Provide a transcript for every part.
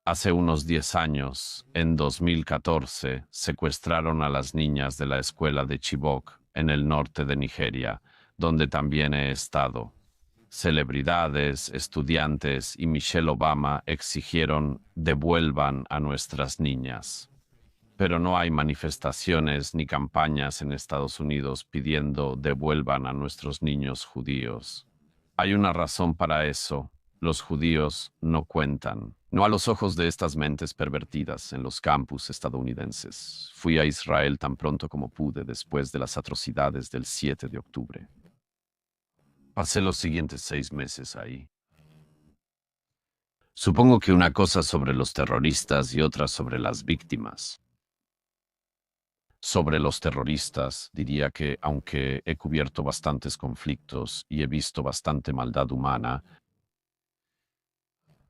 Hace unos 10 años, en 2014, secuestraron a las niñas de la escuela de Chibok, en el norte de Nigeria, donde también he estado. Celebridades, estudiantes y Michelle Obama exigieron devuelvan a nuestras niñas. Pero no hay manifestaciones ni campañas en Estados Unidos pidiendo devuelvan a nuestros niños judíos. Hay una razón para eso. Los judíos no cuentan. No a los ojos de estas mentes pervertidas en los campus estadounidenses. Fui a Israel tan pronto como pude después de las atrocidades del 7 de octubre. Pasé los siguientes 6 meses ahí. Supongo que una cosa sobre los terroristas y otra sobre las víctimas. Sobre los terroristas, diría que, aunque he cubierto bastantes conflictos y he visto bastante maldad humana,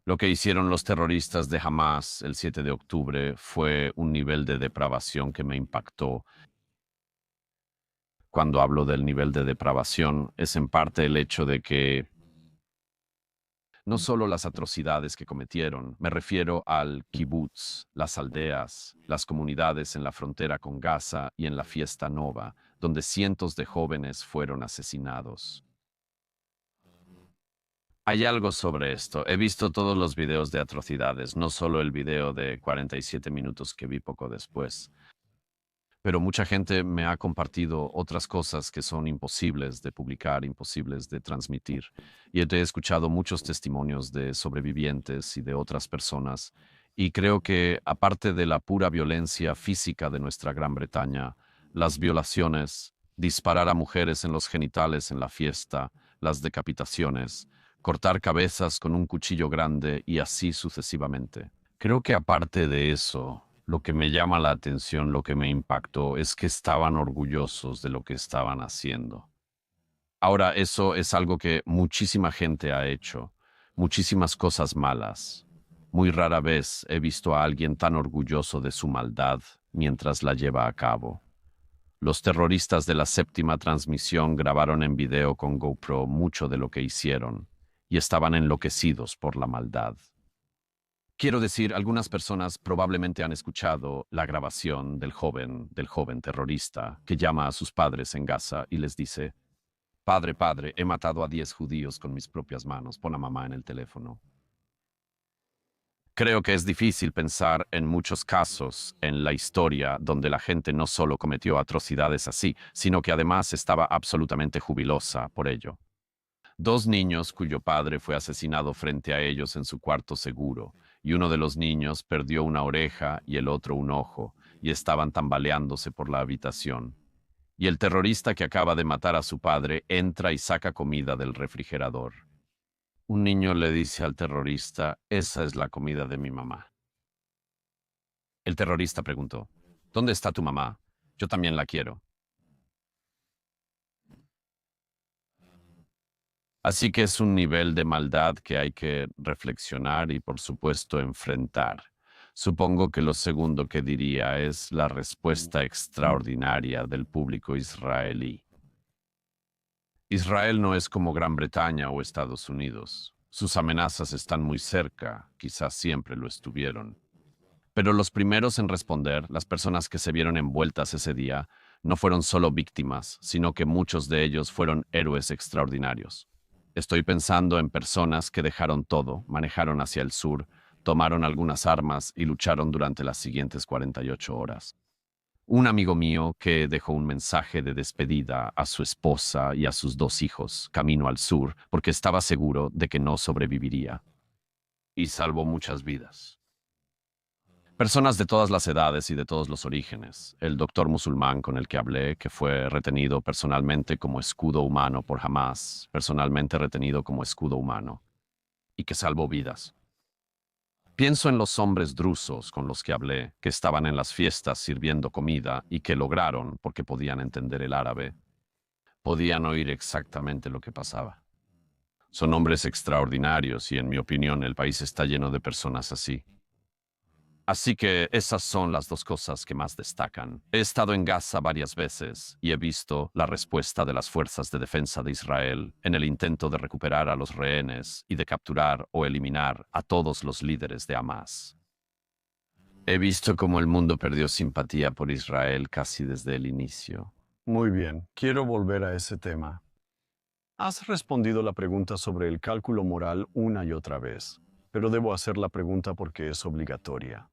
lo que hicieron los terroristas de Hamas el 7 de octubre fue un nivel de depravación que me impactó. Cuando hablo del nivel de depravación, es en parte el hecho de que no solo las atrocidades que cometieron, me refiero al kibutz, las aldeas, las comunidades en la frontera con Gaza y en la Fiesta Nova, donde cientos de jóvenes fueron asesinados. Hay algo sobre esto. He visto todos los videos de atrocidades, no solo el video de 47 minutos que vi poco después. Pero mucha gente me ha compartido otras cosas que son imposibles de publicar, imposibles de transmitir. Y he escuchado muchos testimonios de sobrevivientes y de otras personas. Y creo que, aparte de la pura violencia física de nuestra Gran Bretaña, las violaciones, disparar a mujeres en los genitales en la fiesta, las decapitaciones, cortar cabezas con un cuchillo grande y así sucesivamente. Creo que aparte de eso, lo que me llama la atención, lo que me impactó, es que estaban orgullosos de lo que estaban haciendo. Ahora, eso es algo que muchísima gente ha hecho, muchísimas cosas malas. Muy rara vez he visto a alguien tan orgulloso de su maldad mientras la lleva a cabo. Los terroristas de la séptima transmisión grabaron en video con GoPro mucho de lo que hicieron y estaban enloquecidos por la maldad. Quiero decir, algunas personas probablemente han escuchado la grabación del joven terrorista que llama a sus padres en Gaza y les dice: Padre, padre, he matado a 10 judíos con mis propias manos, pon a mamá en el teléfono. Creo que es difícil pensar en muchos casos en la historia donde la gente no solo cometió atrocidades así, sino que además estaba absolutamente jubilosa por ello. 2 niños cuyo padre fue asesinado frente a ellos en su cuarto seguro, y uno de los niños perdió una oreja y el otro un ojo, y estaban tambaleándose por la habitación. Y el terrorista que acaba de matar a su padre entra y saca comida del refrigerador. Un niño le dice al terrorista: esa es la comida de mi mamá. El terrorista preguntó: ¿dónde está tu mamá? Yo también la quiero. Así que es un nivel de maldad que hay que reflexionar y, por supuesto, enfrentar. Supongo que lo segundo que diría es la respuesta extraordinaria del público israelí. Israel no es como Gran Bretaña o Estados Unidos. Sus amenazas están muy cerca, quizás siempre lo estuvieron. Pero los primeros en responder, las personas que se vieron envueltas ese día, no fueron solo víctimas, sino que muchos de ellos fueron héroes extraordinarios. Estoy pensando en personas que dejaron todo, manejaron hacia el sur, tomaron algunas armas y lucharon durante las siguientes 48 horas. Un amigo mío que dejó un mensaje de despedida a su esposa y a sus 2 hijos camino al sur porque estaba seguro de que no sobreviviría. Y salvó muchas vidas. Personas de todas las edades y de todos los orígenes. El doctor musulmán con el que hablé, que fue retenido personalmente como escudo humano por Hamas, personalmente retenido como escudo humano, y que salvó vidas. Pienso en los hombres drusos con los que hablé, que estaban en las fiestas sirviendo comida y que lograron, porque podían entender el árabe, podían oír exactamente lo que pasaba. Son hombres extraordinarios y, en mi opinión, el país está lleno de personas así. Así que esas son las 2 cosas que más destacan. He estado en Gaza varias veces y he visto la respuesta de las fuerzas de defensa de Israel en el intento de recuperar a los rehenes y de capturar o eliminar a todos los líderes de Hamas. He visto cómo el mundo perdió simpatía por Israel casi desde el inicio. Muy bien, quiero volver a ese tema. Has respondido la pregunta sobre el cálculo moral una y otra vez, pero debo hacer la pregunta porque es obligatoria.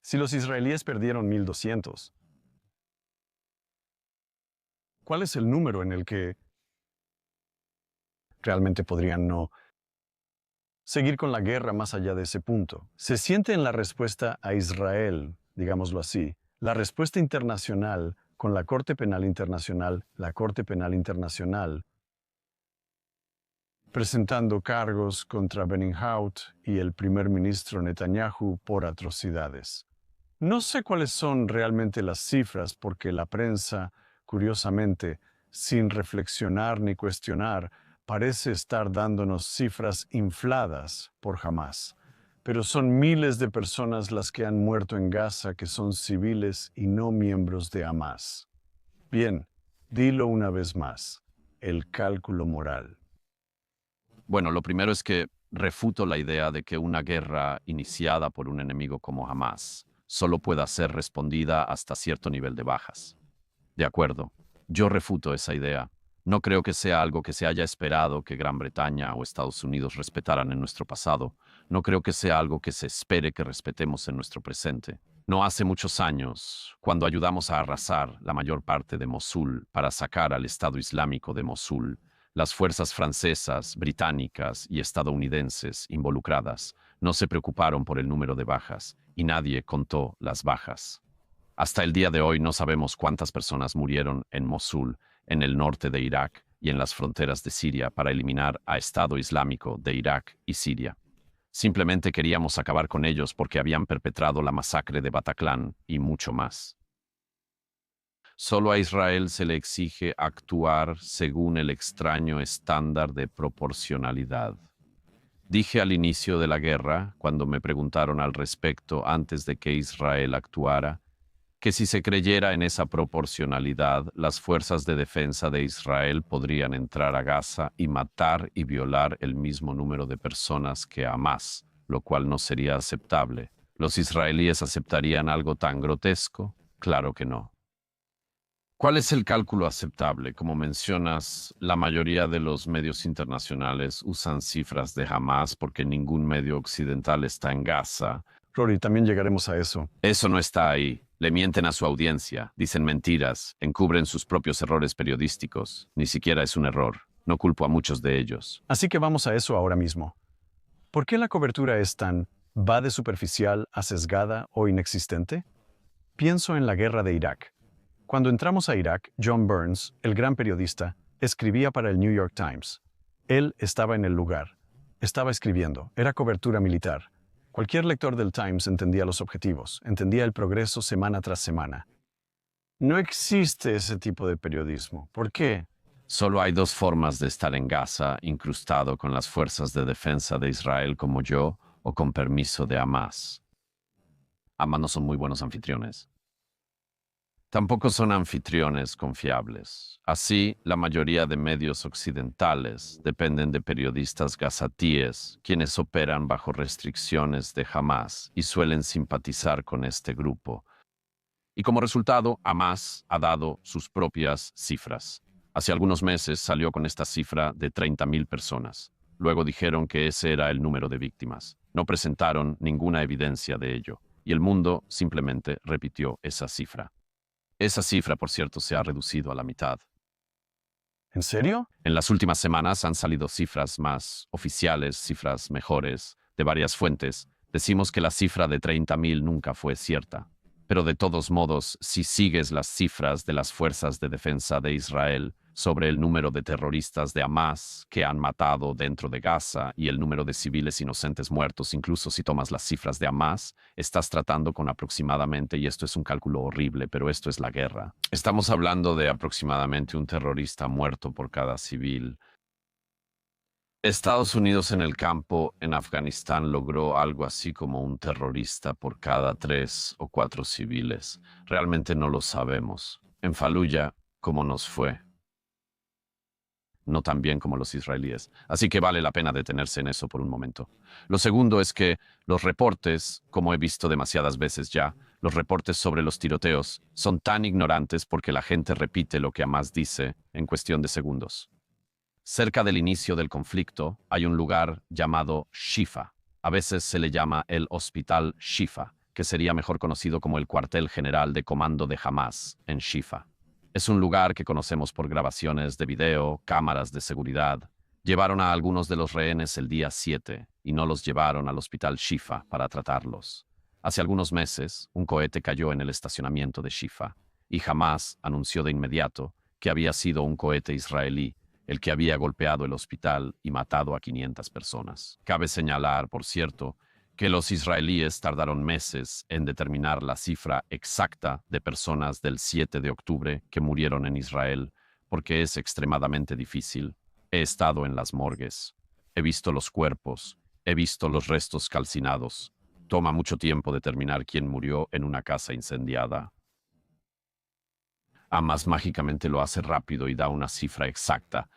Si los israelíes perdieron 1200, ¿cuál es el número en el que realmente podrían no seguir con la guerra más allá de ese punto? Se siente en la respuesta a Israel, digámoslo así, la respuesta internacional con la Corte Penal Internacional, la Corte Penal Internacional, presentando cargos contra Benninhout y el primer ministro Netanyahu por atrocidades. No sé cuáles son realmente las cifras porque la prensa, curiosamente, sin reflexionar ni cuestionar, parece estar dándonos cifras infladas por Hamás. Pero son miles de personas las que han muerto en Gaza que son civiles y no miembros de Hamás. Bien, dilo una vez más, el cálculo moral. Bueno, lo primero es que refuto la idea de que una guerra iniciada por un enemigo como Hamas solo pueda ser respondida hasta cierto nivel de bajas. De acuerdo, yo refuto esa idea. No creo que sea algo que se haya esperado que Gran Bretaña o Estados Unidos respetaran en nuestro pasado. No creo que sea algo que se espere que respetemos en nuestro presente. No hace muchos años, cuando ayudamos a arrasar la mayor parte de Mosul para sacar al Estado Islámico de Mosul, las fuerzas francesas, británicas y estadounidenses involucradas no se preocuparon por el número de bajas y nadie contó las bajas. Hasta el día de hoy no sabemos cuántas personas murieron en Mosul, en el norte de Irak y en las fronteras de Siria para eliminar a Estado Islámico de Irak y Siria. Simplemente queríamos acabar con ellos porque habían perpetrado la masacre de Bataclan y mucho más. Solo a Israel se le exige actuar según el extraño estándar de proporcionalidad. Dije al inicio de la guerra, cuando me preguntaron al respecto antes de que Israel actuara, que si se creyera en esa proporcionalidad, las fuerzas de defensa de Israel podrían entrar a Gaza y matar y violar el mismo número de personas que Hamás, lo cual no sería aceptable. ¿Los israelíes aceptarían algo tan grotesco? Claro que no. ¿Cuál es el cálculo aceptable? Como mencionas, la mayoría de los medios internacionales usan cifras de Hamás porque ningún medio occidental está en Gaza. Rory, también llegaremos a eso. Eso no está ahí. Le mienten a su audiencia, dicen mentiras, encubren sus propios errores periodísticos. Ni siquiera es un error. No culpo a muchos de ellos. Así que vamos a eso ahora mismo. ¿Por qué la cobertura es tan va de superficial a sesgada o inexistente? Pienso en la guerra de Irak. Cuando entramos a Irak, John Burns, el gran periodista, escribía para el New York Times. Él estaba en el lugar. Estaba escribiendo. Era cobertura militar. Cualquier lector del Times entendía los objetivos, entendía el progreso semana tras semana. No existe ese tipo de periodismo. ¿Por qué? Solo hay dos formas de estar en Gaza, incrustado con las fuerzas de defensa de Israel como yo, o con permiso de Hamás. Ambas no son muy buenos anfitriones. Tampoco son anfitriones confiables. Así, la mayoría de medios occidentales dependen de periodistas gazatíes, quienes operan bajo restricciones de Hamás y suelen simpatizar con este grupo. Y como resultado, Hamás ha dado sus propias cifras. Hace algunos meses salió con esta cifra de 30.000 personas. Luego dijeron que ese era el número de víctimas. No presentaron ninguna evidencia de ello. Y el mundo simplemente repitió esa cifra. Esa cifra, por cierto, se ha reducido a la mitad. ¿En serio? En las últimas semanas han salido cifras más oficiales, cifras mejores, de varias fuentes. Decimos que la cifra de 30.000 nunca fue cierta. Pero de todos modos, si sigues las cifras de las fuerzas de defensa de Israel sobre el número de terroristas de Hamás que han matado dentro de Gaza y el número de civiles inocentes muertos, incluso si tomas las cifras de Hamás, estás tratando con aproximadamente, y esto es un cálculo horrible, pero esto es la guerra. Estamos hablando de aproximadamente un terrorista muerto por cada civil. Estados Unidos en el campo en Afganistán logró algo así como un terrorista por cada 3 o 4 civiles. Realmente no lo sabemos. En Fallujah, ¿cómo nos fue? no tan bien como los israelíes. Así que vale la pena detenerse en eso por un momento. Lo segundo es que los reportes, como he visto demasiadas veces ya, los reportes sobre los tiroteos son tan ignorantes porque la gente repite lo que Hamás dice en cuestión de segundos. Cerca del inicio del conflicto hay un lugar llamado Shifa. A veces se le llama el Hospital Shifa, que sería mejor conocido como el cuartel general de comando de Hamás en Shifa. Es un lugar que conocemos por grabaciones de video, cámaras de seguridad. Llevaron a algunos de los rehenes el día 7 y no los llevaron al Hospital Shifa para tratarlos. Hace algunos meses, un cohete cayó en el estacionamiento de Shifa y Hamás anunció de inmediato que había sido un cohete israelí el que había golpeado el hospital y matado a 500 personas. Cabe señalar, por cierto, que los israelíes tardaron meses en determinar la cifra exacta de personas del 7 de octubre que murieron en Israel, porque es extremadamente difícil. He estado en las morgues, he visto los cuerpos, he visto los restos calcinados. Toma mucho tiempo determinar quién murió en una casa incendiada. Hamás mágicamente lo hace rápido y da una cifra exacta.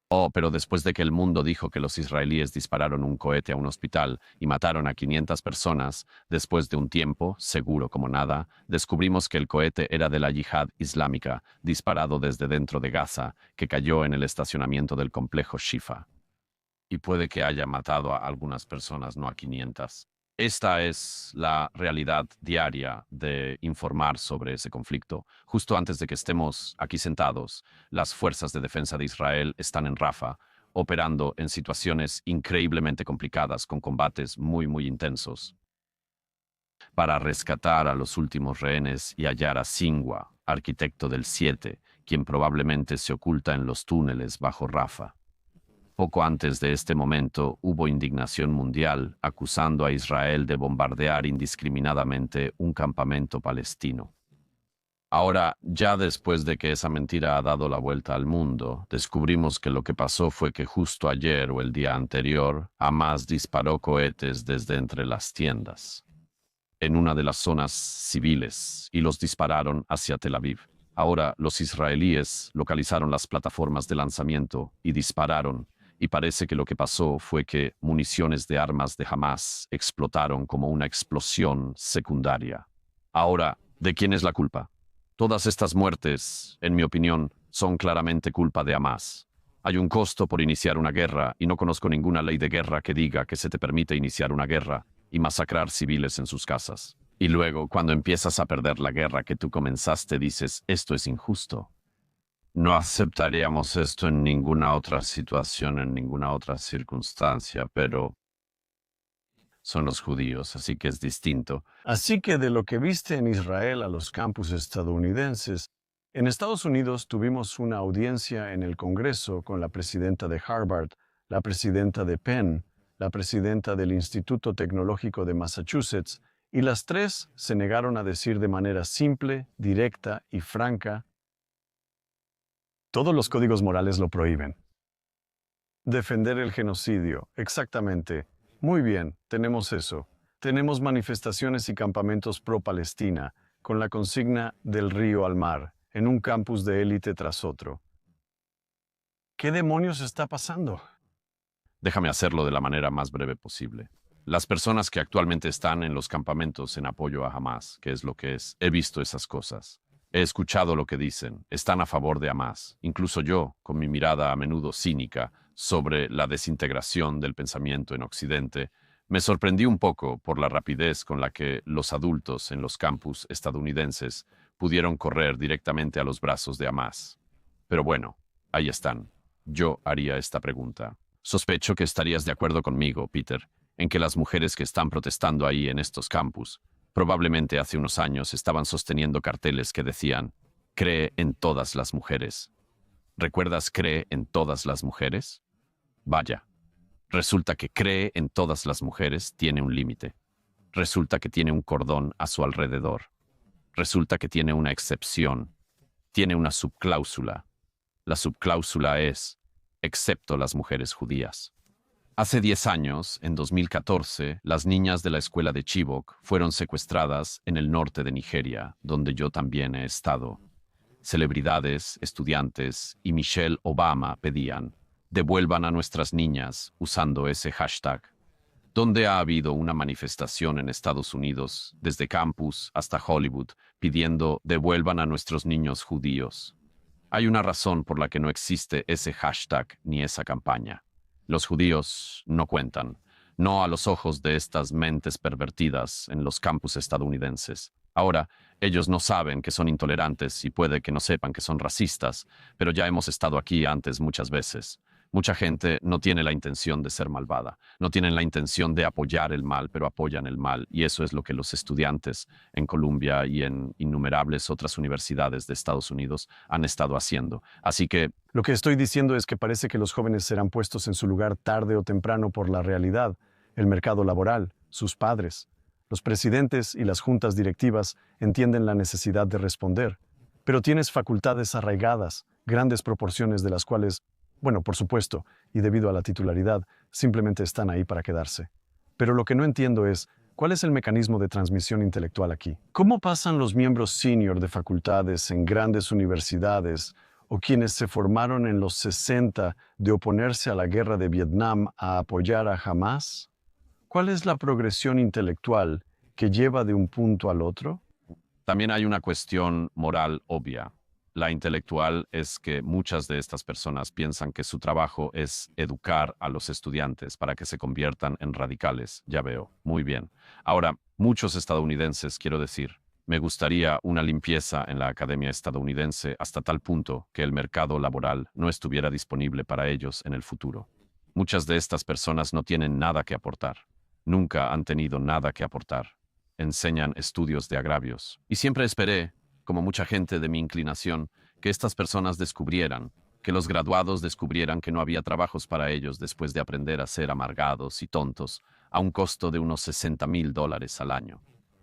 Oh, pero después de que el mundo dijo que los israelíes dispararon un cohete a un hospital y mataron a 500 personas, después de un tiempo, seguro como nada, descubrimos que el cohete era de la Yihad Islámica, disparado desde dentro de Gaza, que cayó en el estacionamiento del complejo Shifa. Y puede que haya matado a algunas personas, no a 500. Esta es la realidad diaria de informar sobre ese conflicto. Justo antes de que estemos aquí sentados, las fuerzas de defensa de Israel están en Rafah, operando en situaciones increíblemente complicadas con combates muy intensos, para rescatar a los últimos rehenes y hallar a Sinwar, arquitecto del 7, quien probablemente se oculta en los túneles bajo Rafah. Poco antes de este momento hubo indignación mundial acusando a Israel de bombardear indiscriminadamente un campamento palestino. Ahora, ya después de que esa mentira ha dado la vuelta al mundo, descubrimos que lo que pasó fue que justo ayer o el día anterior, Hamás disparó cohetes desde entre las tiendas, en una de las zonas civiles, y los dispararon hacia Tel Aviv. Ahora, los israelíes localizaron las plataformas de lanzamiento y dispararon, y parece que lo que pasó fue que municiones de armas de Hamás explotaron como una explosión secundaria. Ahora, ¿de quién es la culpa? Todas estas muertes, en mi opinión, son claramente culpa de Hamás. Hay un costo por iniciar una guerra y no conozco ninguna ley de guerra que diga que se te permite iniciar una guerra y masacrar civiles en sus casas. Y luego, cuando empiezas a perder la guerra que tú comenzaste, dices, esto es injusto. No aceptaríamos esto en ninguna otra situación, en ninguna otra circunstancia, pero son los judíos, así que es distinto. Así que de lo que viste en Israel a los campus estadounidenses, en Estados Unidos tuvimos una audiencia en el Congreso con la presidenta de Harvard, la presidenta de Penn, la presidenta del Instituto Tecnológico de Massachusetts, y las tres se negaron a decir de manera simple, directa y franca: todos los códigos morales lo prohíben. Defender el genocidio, exactamente. Muy bien, tenemos eso. Tenemos manifestaciones y campamentos pro-Palestina, con la consigna del río al mar, en un campus de élite tras otro. ¿Qué demonios está pasando? Déjame hacerlo de la manera más breve posible. Las personas que actualmente están en los campamentos en apoyo a Hamás, que es lo que es, he visto esas cosas. He escuchado lo que dicen, están a favor de Hamás, incluso yo, con mi mirada a menudo cínica sobre la desintegración del pensamiento en Occidente, me sorprendí un poco por la rapidez con la que los adultos en los campus estadounidenses pudieron correr directamente a los brazos de Hamás. Pero bueno, ahí están. Yo haría esta pregunta. Sospecho que estarías de acuerdo conmigo, Peter, en que las mujeres que están protestando ahí en estos campus probablemente hace unos años estaban sosteniendo carteles que decían, cree en todas las mujeres. ¿Recuerdas cree en todas las mujeres? Vaya, resulta que cree en todas las mujeres tiene un límite. Resulta que tiene un cordón a su alrededor. Resulta que tiene una excepción. Tiene una subcláusula. La subcláusula es, excepto las mujeres judías. Hace 10 años, en 2014, las niñas de la escuela de Chibok fueron secuestradas en el norte de Nigeria, donde yo también he estado. Celebridades, estudiantes y Michelle Obama pedían, devuelvan a nuestras niñas usando ese hashtag. ¿Dónde ha habido una manifestación en Estados Unidos, desde campus hasta Hollywood, pidiendo devuelvan a nuestros niños judíos? Hay una razón por la que no existe ese hashtag ni esa campaña. Los judíos no cuentan, no a los ojos de estas mentes pervertidas en los campus estadounidenses. Ahora, ellos no saben que son intolerantes y puede que no sepan que son racistas, pero ya hemos estado aquí antes muchas veces. Mucha gente no tiene la intención de ser malvada, no tienen la intención de apoyar el mal, pero apoyan el mal, y eso es lo que los estudiantes en Columbia y en innumerables otras universidades de Estados Unidos han estado haciendo. Así que Lo que estoy diciendo es que parece que los jóvenes serán puestos en su lugar tarde o temprano por la realidad, el mercado laboral, sus padres. Los presidentes y las juntas directivas entienden la necesidad de responder, pero tienes facultades arraigadas, grandes proporciones de las cuales, bueno, por supuesto, y debido a la titularidad, simplemente están ahí para quedarse. Pero lo que no entiendo es, ¿cuál es el mecanismo de transmisión intelectual aquí? ¿Cómo pasan los miembros senior de facultades en grandes universidades o quienes se formaron en los 60 de oponerse a la guerra de Vietnam a apoyar a Hamas? ¿Cuál es la progresión intelectual que lleva de un punto al otro? también hay una cuestión moral obvia. La intelectual es que muchas de estas personas piensan que su trabajo es educar a los estudiantes para que se conviertan en radicales. Ya veo, muy bien. Ahora, muchos estadounidenses, quiero decir, me gustaría una limpieza en la academia estadounidense hasta tal punto que el mercado laboral no estuviera disponible para ellos en el futuro. Muchas de estas personas no tienen nada que aportar. Nunca han tenido nada que aportar. Enseñan estudios de agravios. Y siempre esperé, como mucha gente de mi inclinación, que estas personas descubrieran, que los graduados descubrieran que no había trabajos para ellos después de aprender a ser amargados y tontos a un costo de unos $60,000 al año.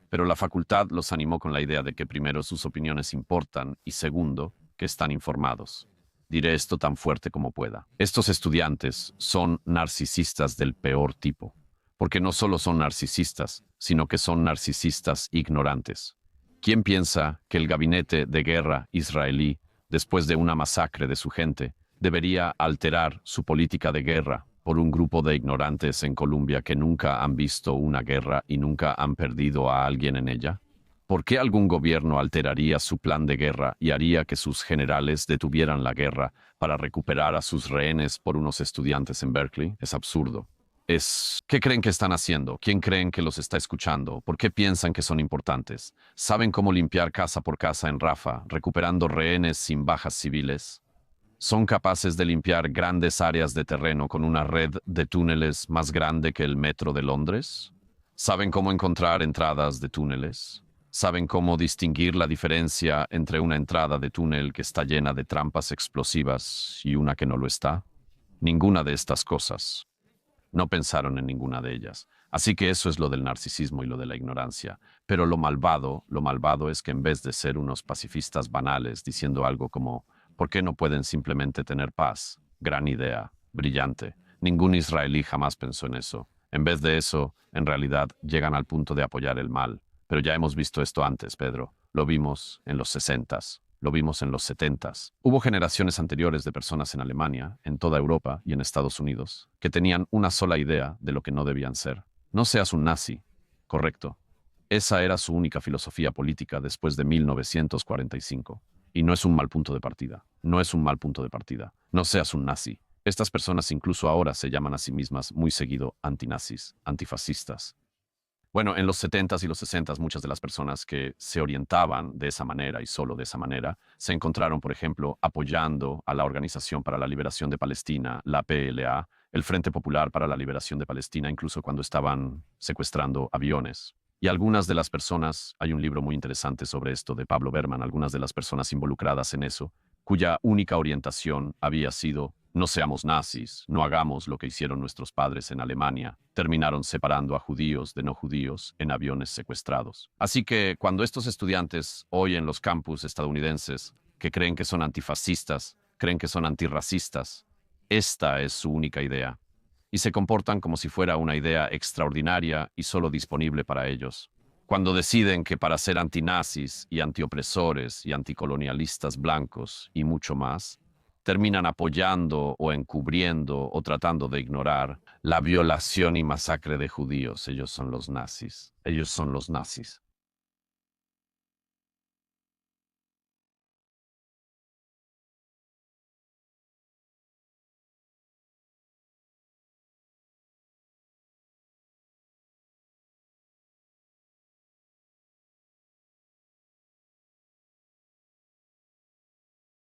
Pero la facultad los animó con la idea de que primero sus opiniones importan y segundo, que están informados. Diré esto tan fuerte como pueda. Estos estudiantes son narcisistas del peor tipo, porque no solo son narcisistas, sino que son narcisistas ignorantes. ¿Quién piensa que el gabinete de guerra israelí, después de una masacre de su gente, debería alterar su política de guerra por un grupo de ignorantes en Colombia que nunca han visto una guerra y nunca han perdido a alguien en ella? ¿Por qué algún gobierno alteraría su plan de guerra y haría que sus generales detuvieran la guerra para recuperar a sus rehenes por unos estudiantes en Berkeley? Es absurdo. ¿Qué creen que están haciendo? ¿Quién creen que los está escuchando? ¿Por qué piensan que son importantes? ¿Saben cómo limpiar casa por casa en Rafa, recuperando rehenes sin bajas civiles? ¿Son capaces de limpiar grandes áreas de terreno con una red de túneles más grande que el metro de Londres? ¿Saben cómo encontrar entradas de túneles? ¿Saben cómo distinguir la diferencia entre una entrada de túnel que está llena de trampas explosivas y una que no lo está? Ninguna de estas cosas. No pensaron en ninguna de ellas. Así que eso es lo del narcisismo y lo de la ignorancia. Pero lo malvado es que en vez de ser unos pacifistas banales diciendo algo como ¿por qué no pueden simplemente tener paz? Gran idea, brillante. Ningún israelí jamás pensó en eso. En vez de eso, en realidad, llegan al punto de apoyar el mal. Pero ya hemos visto esto antes, Pedro. Lo vimos en los 60s. Lo vimos en los 70s. Hubo generaciones anteriores de personas en Alemania, en toda Europa y en Estados Unidos, que tenían una sola idea de lo que no debían ser. No seas un nazi. Correcto. Esa era su única filosofía política después de 1945. Y no es un mal punto de partida. No es un mal punto de partida. No seas un nazi. Estas personas incluso ahora se llaman a sí mismas muy seguido antinazis, antifascistas. Bueno, en los 70s y los 60s muchas de las personas que se orientaban de esa manera y solo de esa manera se encontraron, por ejemplo, apoyando a la Organización para la Liberación de Palestina, la PLA, el Frente Popular para la Liberación de Palestina, incluso cuando estaban secuestrando aviones. Y algunas de las personas, hay un libro muy interesante sobre esto de Pablo Berman, algunas de las personas involucradas en eso, cuya única orientación había sido no seamos nazis, no hagamos lo que hicieron nuestros padres en Alemania. Terminaron separando a judíos de no judíos en aviones secuestrados. Así que cuando estos estudiantes hoy en los campus estadounidenses que creen que son antifascistas, creen que son antirracistas, esta es su única idea. Y se comportan como si fuera una idea extraordinaria y solo disponible para ellos. Cuando deciden que para ser antinazis y antiopresores y anticolonialistas blancos y mucho más, terminan apoyando o encubriendo o tratando de ignorar la violación y masacre de judíos. Ellos son los nazis. Ellos son los nazis.